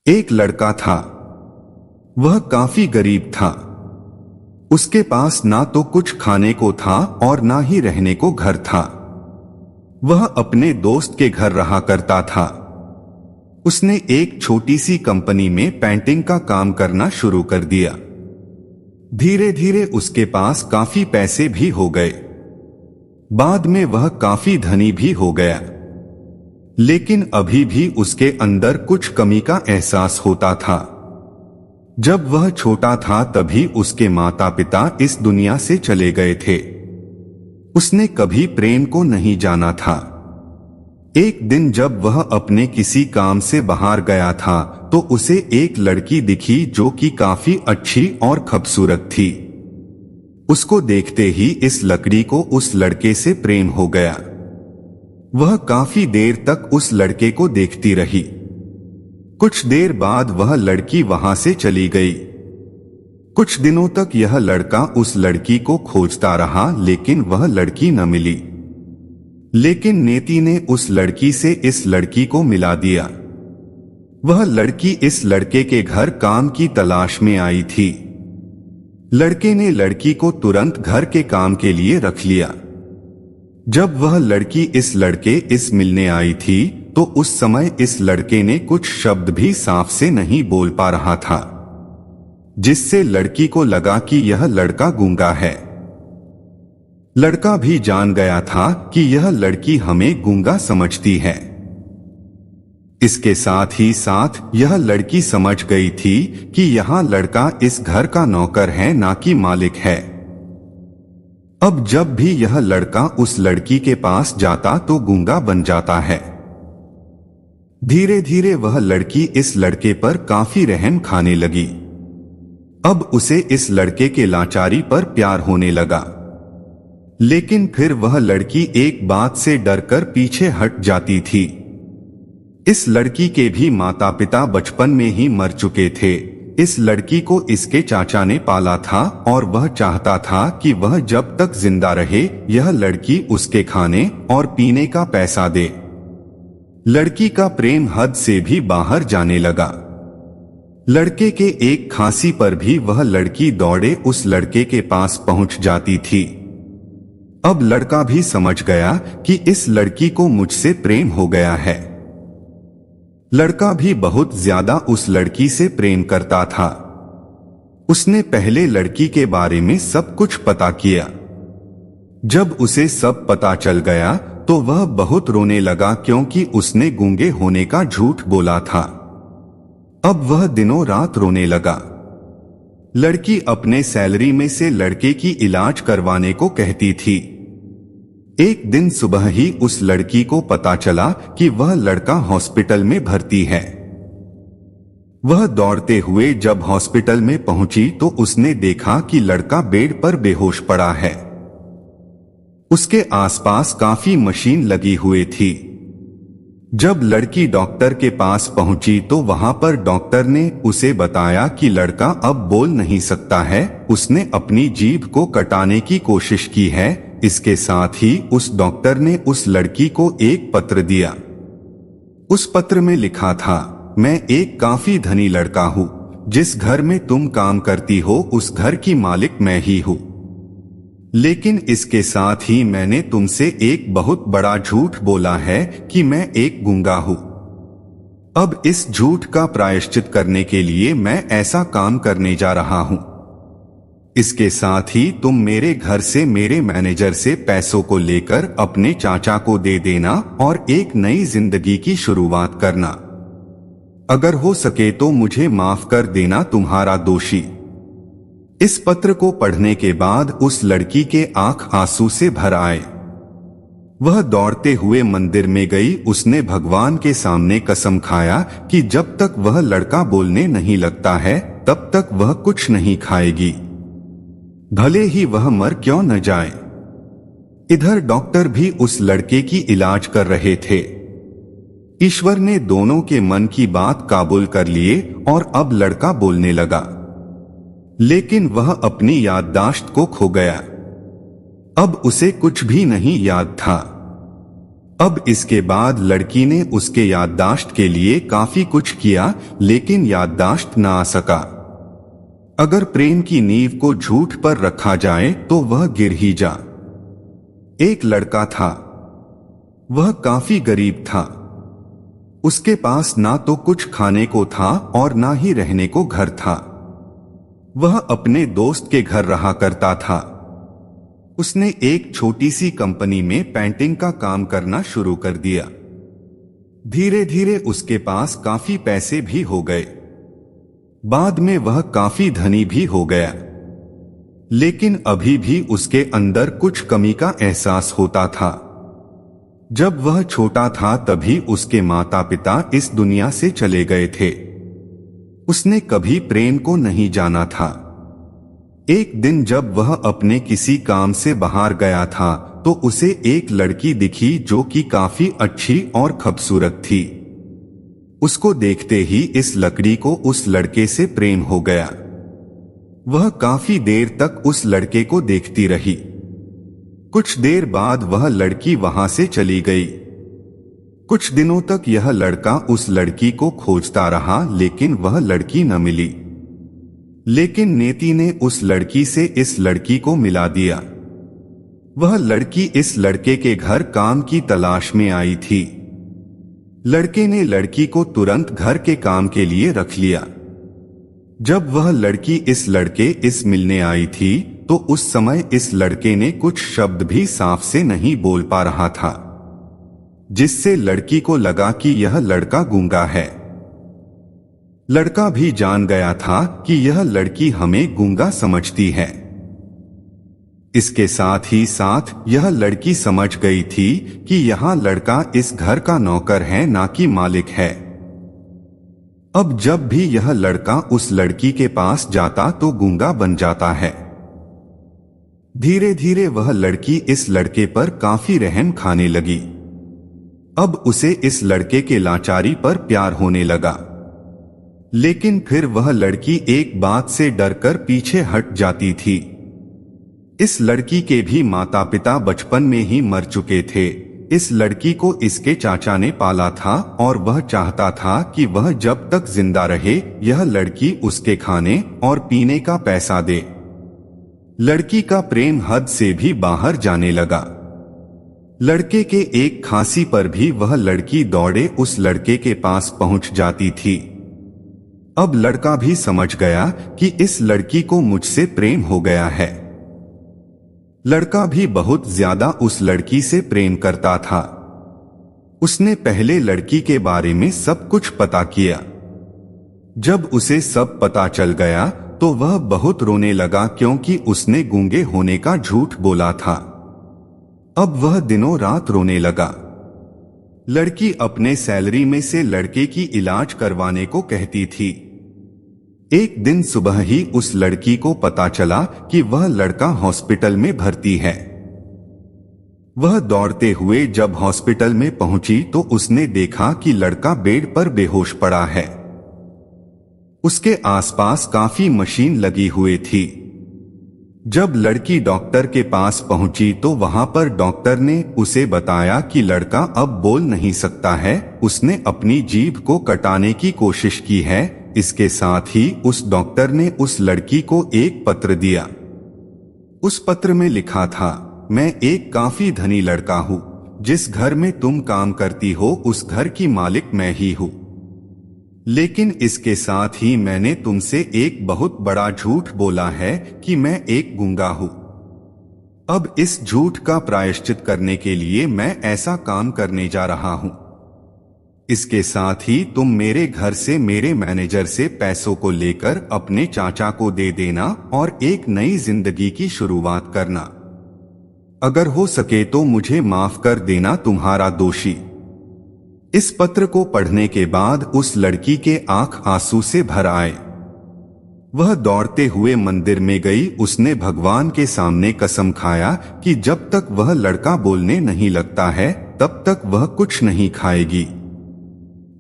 एक लड़का था। वह काफी गरीब था। उसके पास ना तो कुछ खाने को था और ना ही रहने को घर था। वह अपने दोस्त के घर रहा करता था। उसने एक छोटी सी कंपनी में पेंटिंग का काम करना शुरू कर दिया। धीरे धीरे उसके पास काफी पैसे भी हो गए। बाद में वह काफी धनी भी हो गया। लेकिन अभी भी उसके अंदर कुछ कमी का एहसास होता था। जब वह छोटा था तभी उसके माता पिता इस दुनिया से चले गए थे। उसने कभी प्रेम को नहीं जाना था। एक दिन जब वह अपने किसी काम से बाहर गया था तो उसे एक लड़की दिखी जो कि काफी अच्छी और खूबसूरत थी। उसको देखते ही इस लड़की को उस लड़के से प्रेम हो गया। वह काफी देर तक उस लड़के को देखती रही। कुछ देर बाद वह लड़की वहां से चली गई। कुछ दिनों तक यह लड़का उस लड़की को खोजता रहा लेकिन वह लड़की न मिली। लेकिन नेति ने उस लड़की से इस लड़की को मिला दिया। वह लड़की इस लड़के के घर काम की तलाश में आई थी। लड़के ने लड़की को तुरंत घर के काम के लिए रख लिया। जब वह लड़की इस लड़के इस मिलने आई थी तो उस समय इस लड़के ने कुछ शब्द भी साफ से नहीं बोल पा रहा था, जिससे लड़की को लगा कि यह लड़का गूंगा है। लड़का भी जान गया था कि यह लड़की हमें गूंगा समझती है। इसके साथ ही साथ यह लड़की समझ गई थी कि यह लड़का इस घर का नौकर है ना कि मालिक है। अब जब भी यह लड़का उस लड़की के पास जाता तो गूंगा बन जाता है। धीरे धीरे वह लड़की इस लड़के पर काफी रहम खाने लगी। अब उसे इस लड़के के लाचारी पर प्यार होने लगा। लेकिन फिर वह लड़की एक बात से डरकर पीछे हट जाती थी। इस लड़की के भी माता पिता बचपन में ही मर चुके थे। इस लड़की को इसके चाचा ने पाला था और वह चाहता था कि वह जब तक जिंदा रहे यह लड़की उसके खाने और पीने का पैसा दे। लड़की का प्रेम हद से भी बाहर जाने लगा। लड़के के एक खांसी पर भी वह लड़की दौड़े उस लड़के के पास पहुंच जाती थी। अब लड़का भी समझ गया कि इस लड़की को मुझसे प्रेम हो गया है। लड़का भी बहुत ज्यादा उस लड़की से प्रेम करता था। उसने पहले लड़की के बारे में सब कुछ पता किया। जब उसे सब पता चल गया तो वह बहुत रोने लगा क्योंकि उसने गूंगे होने का झूठ बोला था। अब वह दिनों रात रोने लगा। लड़की अपने सैलरी में से लड़के की इलाज करवाने को कहती थी। एक दिन सुबह ही उस लड़की को पता चला कि वह लड़का हॉस्पिटल में भर्ती है। वह दौड़ते हुए जब हॉस्पिटल में पहुंची तो उसने देखा कि लड़का बेड पर बेहोश पड़ा है। उसके आसपास काफी मशीन लगी हुई थी। जब लड़की डॉक्टर के पास पहुंची तो वहां पर डॉक्टर ने उसे बताया कि लड़का अब बोल नहीं सकता है। उसने अपनी जीभ को कटाने की कोशिश की है। इसके साथ ही उस डॉक्टर ने उस लड़की को एक पत्र दिया। उस पत्र में लिखा था, मैं एक काफी धनी लड़का हूँ। जिस घर में तुम काम करती हो उस घर की मालिक मैं ही हूँ। लेकिन इसके साथ ही मैंने तुमसे एक बहुत बड़ा झूठ बोला है कि मैं एक गूंगा हूँ। अब इस झूठ का प्रायश्चित करने के लिए मैं ऐसा काम करने जा रहा हूँ। इसके साथ ही तुम मेरे घर से मेरे मैनेजर से पैसों को लेकर अपने चाचा को दे देना और एक नई जिंदगी की शुरुआत करना। अगर हो सके तो मुझे माफ कर देना तुम्हारा दोषी। इस पत्र को पढ़ने के बाद उस लड़की के आंख आंसू से भर आए। वह दौड़ते हुए मंदिर में गई। उसने भगवान के सामने कसम खाया कि जब तक वह लड़का बोलने नहीं लगता है तब तक वह कुछ नहीं खाएगी, भले ही वह मर क्यों न जाए। इधर डॉक्टर भी उस लड़के की इलाज कर रहे थे। ईश्वर ने दोनों के मन की बात काबूल कर लिए और अब लड़का बोलने लगा। लेकिन वह अपनी याददाश्त को खो गया। अब उसे कुछ भी नहीं याद था। अब इसके बाद लड़की ने उसके याददाश्त के लिए काफी कुछ किया, लेकिन याददाश्त ना आ सका। अगर प्रेम की नींव को झूठ पर रखा जाए तो वह गिर ही जा। एक लड़का था, वह काफी गरीब था। उसके पास ना तो कुछ खाने को था और ना ही रहने को घर था। वह अपने दोस्त के घर रहा करता था। उसने एक छोटी सी कंपनी में पेंटिंग का काम करना शुरू कर दिया। धीरे धीरे उसके पास काफी पैसे भी हो गए। बाद में वह काफी धनी भी हो गया, लेकिन अभी भी उसके अंदर कुछ कमी का एहसास होता था। जब वह छोटा था तभी उसके माता पिता इस दुनिया से चले गए थे। उसने कभी प्रेम को नहीं जाना था। एक दिन जब वह अपने किसी काम से बाहर गया था तो उसे एक लड़की दिखी जो कि काफी अच्छी और खूबसूरत थी। उसको देखते ही इस लड़की को उस लड़के से प्रेम हो गया। वह काफी देर तक उस लड़के को देखती रही। कुछ देर बाद वह लड़की वहां से चली गई। कुछ दिनों तक यह लड़का उस लड़की को खोजता रहा, लेकिन वह लड़की न मिली। लेकिन नेति ने उस लड़की से इस लड़की को मिला दिया। वह लड़की इस लड़के के घर काम की तलाश में आई थी। लड़के ने लड़की को तुरंत घर के काम के लिए रख लिया। जब वह लड़की इस लड़के इस मिलने आई थी तो उस समय इस लड़के ने कुछ शब्द भी साफ से नहीं बोल पा रहा था, जिससे लड़की को लगा कि यह लड़का गूंगा है। लड़का भी जान गया था कि यह लड़की हमें गूंगा समझती है। इसके साथ ही साथ यह लड़की समझ गई थी कि यह लड़का इस घर का नौकर है, ना कि मालिक है। अब जब भी यह लड़का उस लड़की के पास जाता तो गूंगा बन जाता है। धीरे धीरे वह लड़की इस लड़के पर काफी रहम खाने लगी। अब उसे इस लड़के के लाचारी पर प्यार होने लगा। लेकिन फिर वह लड़की एक बात से डरकर पीछे हट जाती थी। इस लड़की के भी माता पिता बचपन में ही मर चुके थे। इस लड़की को इसके चाचा ने पाला था और वह चाहता था कि वह जब तक जिंदा रहे यह लड़की उसके खाने और पीने का पैसा दे। लड़की का प्रेम हद से भी बाहर जाने लगा। लड़के के एक खांसी पर भी वह लड़की दौड़े उस लड़के के पास पहुंच जाती थी। अब लड़का भी समझ गया कि इस लड़की को मुझसे प्रेम हो गया है। लड़का भी बहुत ज्यादा उस लड़की से प्रेम करता था। उसने पहले लड़की के बारे में सब कुछ पता किया। जब उसे सब पता चल गया तो वह बहुत रोने लगा, क्योंकि उसने गूंगे होने का झूठ बोला था। अब वह दिनों रात रोने लगा। लड़की अपने सैलरी में से लड़के की इलाज करवाने को कहती थी। एक दिन सुबह ही उस लड़की को पता चला कि वह लड़का हॉस्पिटल में भर्ती है। वह दौड़ते हुए जब हॉस्पिटल में पहुंची तो उसने देखा कि लड़का बेड पर बेहोश पड़ा है। उसके आसपास काफी मशीन लगी हुई थी। जब लड़की डॉक्टर के पास पहुंची तो वहां पर डॉक्टर ने उसे बताया कि लड़का अब बोल नहीं सकता है। उसने अपनी जीभ को कटाने की कोशिश की है। इसके साथ ही उस डॉक्टर ने उस लड़की को एक पत्र दिया। उस पत्र में लिखा था, मैं एक काफी धनी लड़का हूं। जिस घर में तुम काम करती हो उस घर की मालिक मैं ही हूं। लेकिन इसके साथ ही मैंने तुमसे एक बहुत बड़ा झूठ बोला है कि मैं एक गूंगा हूं। अब इस झूठ का प्रायश्चित करने के लिए मैं ऐसा काम करने जा रहा हूं। इसके साथ ही तुम मेरे घर से मेरे मैनेजर से पैसों को लेकर अपने चाचा को दे देना और एक नई जिंदगी की शुरुआत करना। अगर हो सके तो मुझे माफ कर देना तुम्हारा दोषी। इस पत्र को पढ़ने के बाद उस लड़की के आंख आंसू से भर आए। वह दौड़ते हुए मंदिर में गई। उसने भगवान के सामने कसम खाया कि जब तक वह लड़का बोलने नहीं लगता है तब तक वह कुछ नहीं खाएगी,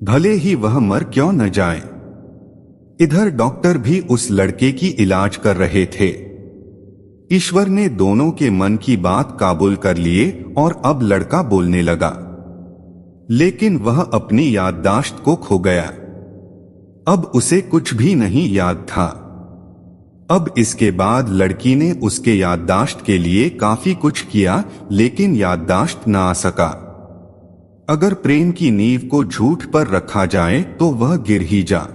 भले ही वह मर क्यों न जाए। इधर डॉक्टर भी उस लड़के की इलाज कर रहे थे। ईश्वर ने दोनों के मन की बात काबूल कर लिए और अब लड़का बोलने लगा। लेकिन वह अपनी याददाश्त को खो गया। अब उसे कुछ भी नहीं याद था। अब इसके बाद लड़की ने उसके याददाश्त के लिए काफी कुछ किया, लेकिन याददाश्त ना आ सका। अगर प्रेम की नींव को झूठ पर रखा जाए तो वह गिर ही जा